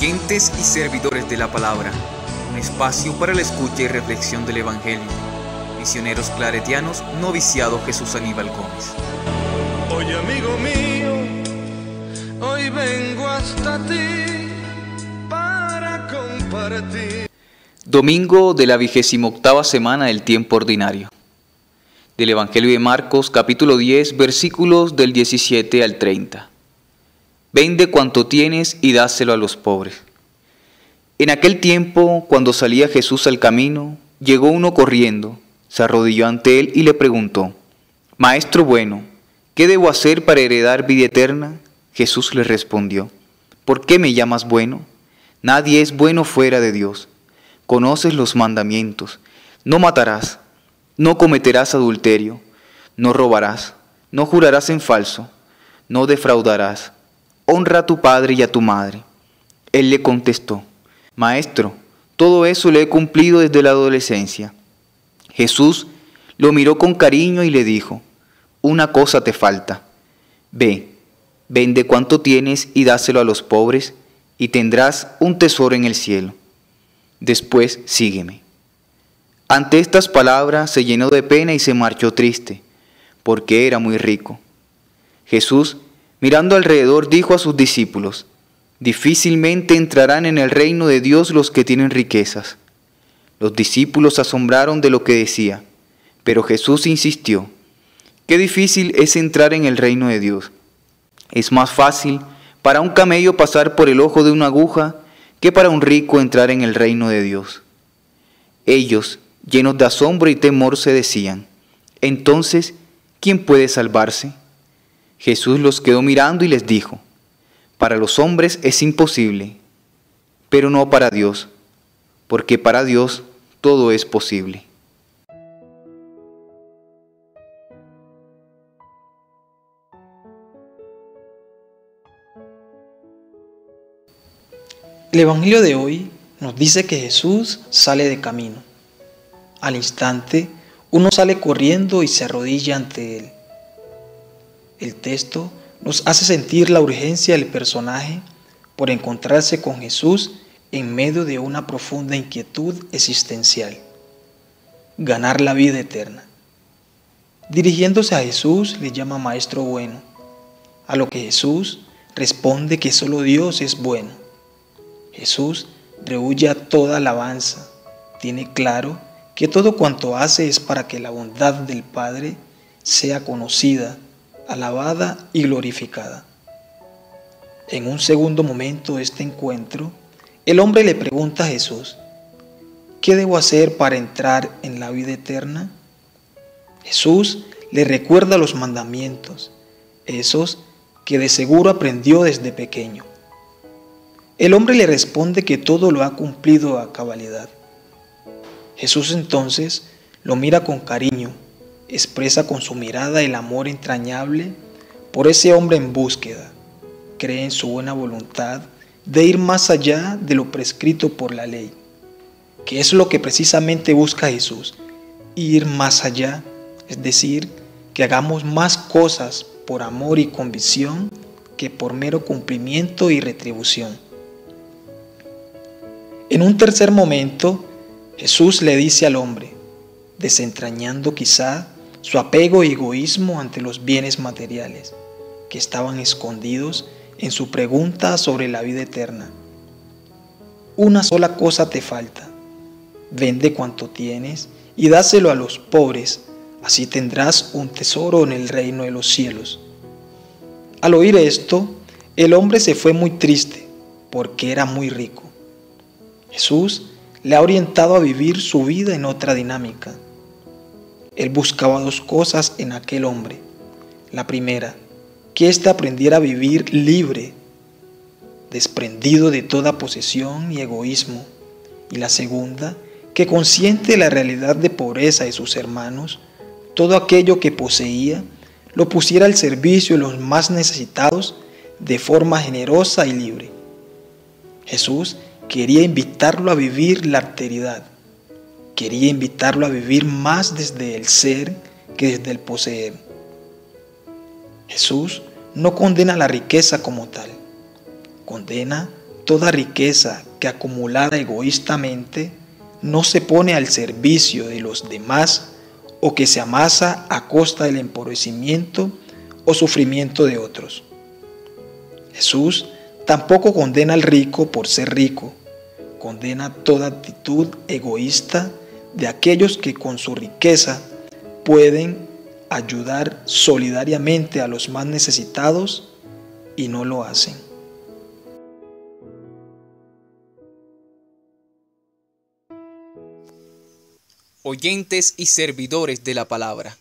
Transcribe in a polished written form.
oyentes y servidores de la palabra, un espacio para la escucha y reflexión del Evangelio. Misioneros claretianos, noviciado Jesús Aníbal Gómez. Oye, amigo mío, hoy vengo hasta ti para compartir. Domingo de la 28ª semana del tiempo ordinario. Del Evangelio de Marcos, capítulo 10, versículos del 17 al 30. Vende cuanto tienes y dáselo a los pobres. En aquel tiempo, cuando salía Jesús al camino, llegó uno corriendo, se arrodilló ante él y le preguntó: Maestro bueno, ¿qué debo hacer para heredar vida eterna? Jesús le respondió: ¿Por qué me llamas bueno? Nadie es bueno fuera de Dios. Conoces los mandamientos: no matarás, no cometerás adulterio, no robarás, no jurarás en falso, no defraudarás, honra a tu padre y a tu madre. Él le contestó: Maestro, todo eso lo he cumplido desde la adolescencia. Jesús lo miró con cariño y le dijo: una cosa te falta. Ve, vende cuanto tienes y dáselo a los pobres, y tendrás un tesoro en el cielo. Después sígueme. Ante estas palabras se llenó de pena y se marchó triste, porque era muy rico. Jesús, mirando alrededor, dijo a sus discípulos: difícilmente entrarán en el reino de Dios los que tienen riquezas. Los discípulos se asombraron de lo que decía, pero Jesús insistió: qué difícil es entrar en el reino de Dios. Es más fácil para un camello pasar por el ojo de una aguja que para un rico entrar en el reino de Dios. Ellos, llenos de asombro y temor, se decían: entonces, ¿quién puede salvarse? Jesús los quedó mirando y les dijo: para los hombres es imposible, pero no para Dios, porque para Dios todo es posible. El Evangelio de hoy nos dice que Jesús sale de camino. Al instante, uno sale corriendo y se arrodilla ante él. El texto nos hace sentir la urgencia del personaje por encontrarse con Jesús en medio de una profunda inquietud existencial: ganar la vida eterna. Dirigiéndose a Jesús, le llama Maestro bueno, a lo que Jesús responde que solo Dios es bueno. Jesús rehúye a toda alabanza, tiene claro que todo cuanto hace es para que la bondad del Padre sea conocida, alabada y glorificada. En un segundo momento de este encuentro, el hombre le pregunta a Jesús: ¿qué debo hacer para entrar en la vida eterna? Jesús le recuerda los mandamientos, esos que de seguro aprendió desde pequeño. El hombre le responde que todo lo ha cumplido a cabalidad. Jesús entonces lo mira con cariño, expresa con su mirada el amor entrañable por ese hombre en búsqueda, cree en su buena voluntad de ir más allá de lo prescrito por la ley, que es lo que precisamente busca Jesús: ir más allá, es decir, que hagamos más cosas por amor y convicción que por mero cumplimiento y retribución. En un tercer momento, Jesús le dice al hombre, desentrañando quizá su apego y egoísmo ante los bienes materiales, que estaban escondidos en su pregunta sobre la vida eterna: una sola cosa te falta. Vende cuanto tienes y dáselo a los pobres, así tendrás un tesoro en el reino de los cielos. Al oír esto, el hombre se fue muy triste, porque era muy rico. Jesús le ha orientado a vivir su vida en otra dinámica. Él buscaba dos cosas en aquel hombre. La primera, que éste aprendiera a vivir libre, desprendido de toda posesión y egoísmo. Y la segunda, que consciente de la realidad de pobreza de sus hermanos, todo aquello que poseía lo pusiera al servicio de los más necesitados de forma generosa y libre. Jesús quería invitarlo a vivir la alteridad, quería invitarlo a vivir más desde el ser que desde el poseer. Jesús no condena la riqueza como tal, condena Toda riqueza que acumulada egoístamente no se pone al servicio de los demás o que se amasa a costa del empobrecimiento o sufrimiento de otros. Jesús tampoco condena al rico por ser rico, condena toda actitud egoísta de aquellos que con su riqueza pueden ayudar solidariamente a los más necesitados y no lo hacen. Oyentes y servidores de la palabra.